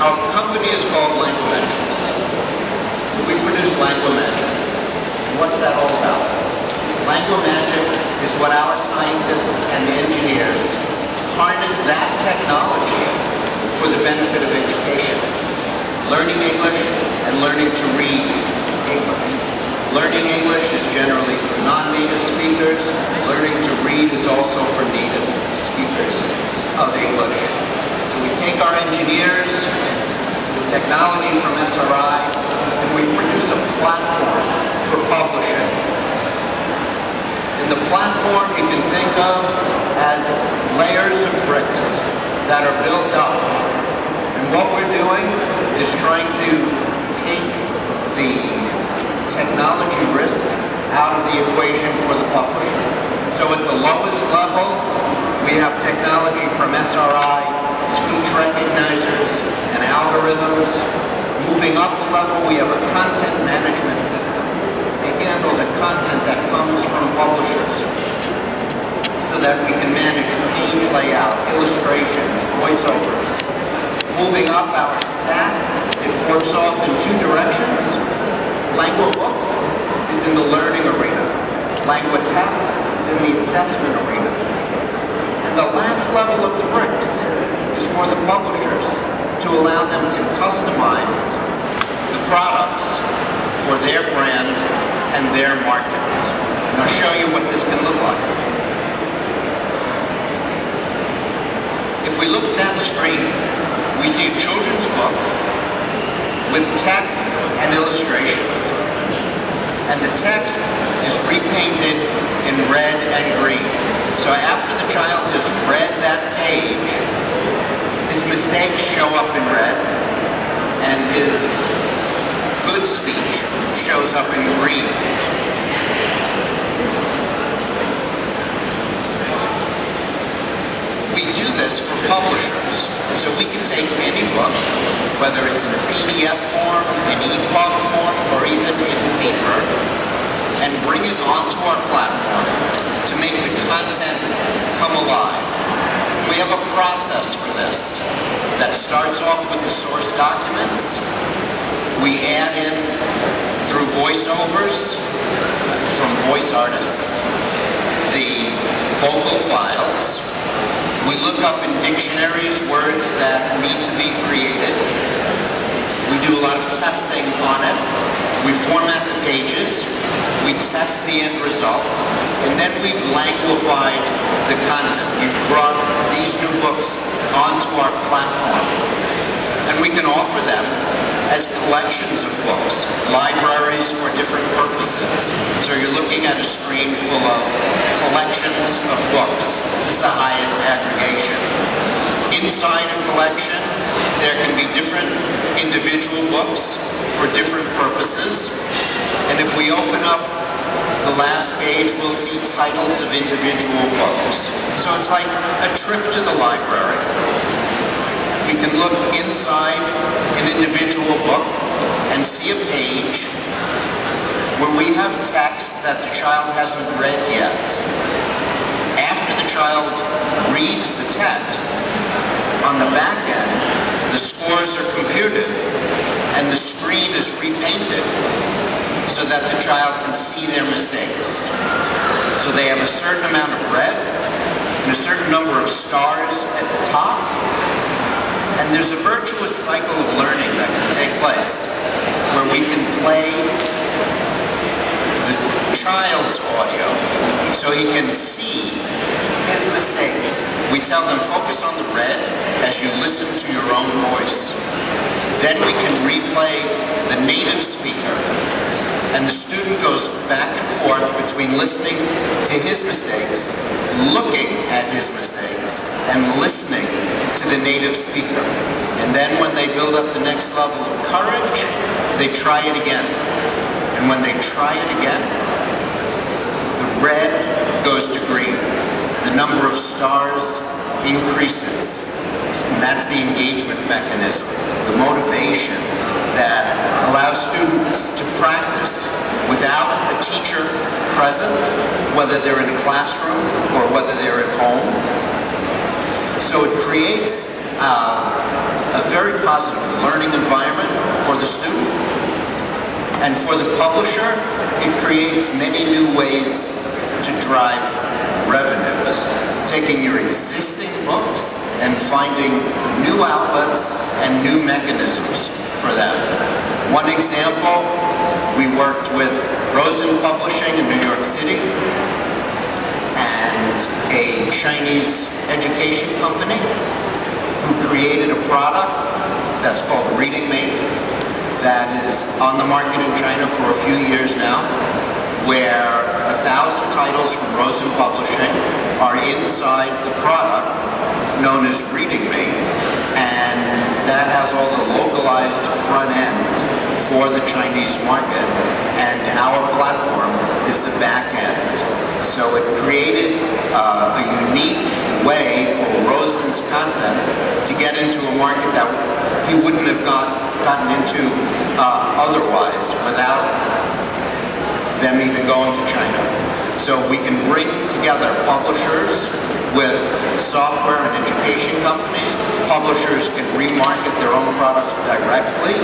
Our company is called LanguaMetrics. We produce LanguaMagic. What's that all about? LanguaMagic is what our scientists and engineers harness that technology for the benefit of education. Learning English and learning to read English. Learning English is generally for non-native speakers. Learning to read is also for native speakers of English. So we take our engineers, the technology from SRI, and we produce a platform for publishing. And the platform you can think of as layers of bricks that are built up. And what we're doing is trying to take the technology risk out of the equation for the publisher. So at the lowest level, we have technology from SRI, speech recognizers, and algorithms. Moving up a level, we have a content management system to handle the content that comes from publishers so that we can manage page layout, illustrations, voiceovers. Moving up our stack, it forks off in two directions. LanguaBooks is in the learning arena. LanguaTests is in the assessment arena. And the last level of the bricks is for the publishers to allow them to customize the products for their brand and their markets. And I'll show you what this can look like. If we look at that screen, we see a children's book with text and illustrations. And the text is repainted in red and green. So after the child has read that page, his mistakes show up in red, and his good speech shows up in green. We do this for publishers, so we can take any book, whether it's in a PDF form, an EPUB form, or even in paper, and bring it onto our platform to make the content come alive. We have a process for this that starts off with the source documents. We add in, through voiceovers from voice artists, the vocal files. We look up in dictionaries words that need to be created. We do a lot of testing on it. We format the pages. We test the end result. And then we've languified the content. We've brought these new books onto our platform. And we can offer them as collections of books, libraries for different purposes. So you're looking at a screen full of collections of books. This is the highest aggregation. Inside a collection, there can be different individual books for different purposes. And if we open up the last page, we'll see titles of individual books. So it's like a trip to the library. We can look inside an individual book and see a page where we have text that the child hasn't read yet. After the child reads the text, on the back end, the scores are computed and the screen is repainted so that the child can see their mistakes. So they have a certain amount of red and a certain number of stars at the top. And there's a virtuous cycle of learning that can take place where we can play the child's audio so he can see his mistakes. We tell them focus on the red as you listen to your own voice. Then we can replay the native speaker, and the student goes back and forth between listening to his mistakes, looking at his mistakes, and listening to the native speaker. And then when they build up the next level of courage, they try it again. And when they try it again, the red goes to green. The number of stars increases. And that's the engagement mechanism, the motivation that allows students to practice without a teacher present, whether they're in a classroom or whether they're at home. So it creates a very very positive learning environment for the student. And for the publisher, it creates many new ways to drive revenues, taking your existing books and finding new outlets and new mechanisms for them. One example, we worked with Rosen Publishing in New York City and a Chinese education company who created a product that's called Reading Mate that is on the market in China for a few years now, where 1,000 titles from Rosen Publishing are inside the product known as Reading Mate, and that has all the localized front end for the Chinese market, and our platform is the back end. So it created a unique way for Rosen's content to get into a market that he wouldn't have gotten into otherwise without them even going to China. So we can bring together publishers with software and education companies. Publishers can remarket their own products directly,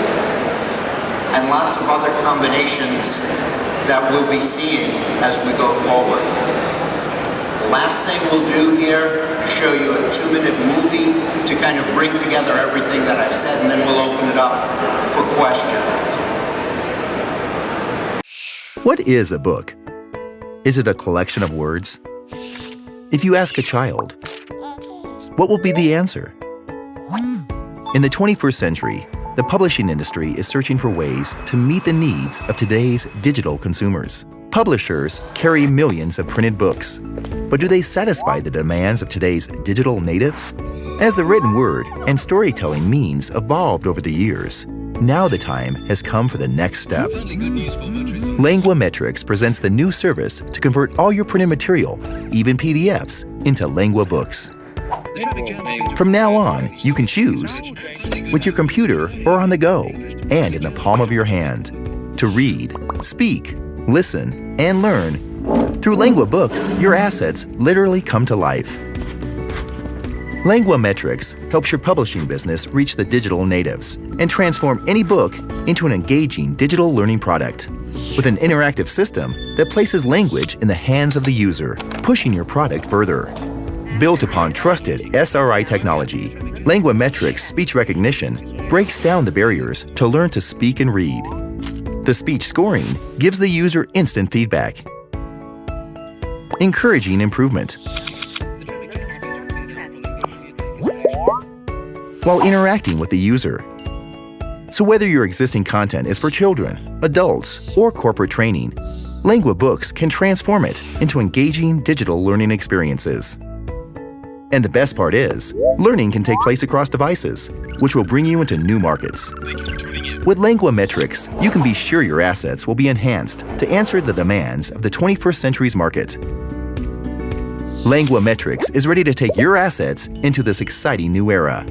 and lots of other combinations that we'll be seeing as we go forward. The last thing we'll do here is show you a 2-minute movie to kind of bring together everything that I've said, and then we'll open it up for questions. What is a book? Is it a collection of words? If you ask a child, what will be the answer? In the 21st century, the publishing industry is searching for ways to meet the needs of today's digital consumers. Publishers carry millions of printed books, but do they satisfy the demands of today's digital natives? As the written word and storytelling means evolved over the years, now the time has come for the next step. LanguaMetrics presents the new service to convert all your printed material, even PDFs, into LanguaBooks. From now on, you can choose, with your computer or on the go, and in the palm of your hand, to read, speak, listen, and learn. Through LanguaBooks, your assets literally come to life. LanguaMetrics helps your publishing business reach the digital natives and transform any book into an engaging digital learning product. With an interactive system that places language in the hands of the user, pushing your product further. Built upon trusted SRI technology, LanguaMetrics speech recognition breaks down the barriers to learn to speak and read. The speech scoring gives the user instant feedback, encouraging improvement, while interacting with the user. So whether your existing content is for children, adults, or corporate training, LanguaBooks can transform it into engaging digital learning experiences. And the best part is, learning can take place across devices, which will bring you into new markets. With LanguaMetrics, you can be sure your assets will be enhanced to answer the demands of the 21st century's market. LanguaMetrics is ready to take your assets into this exciting new era.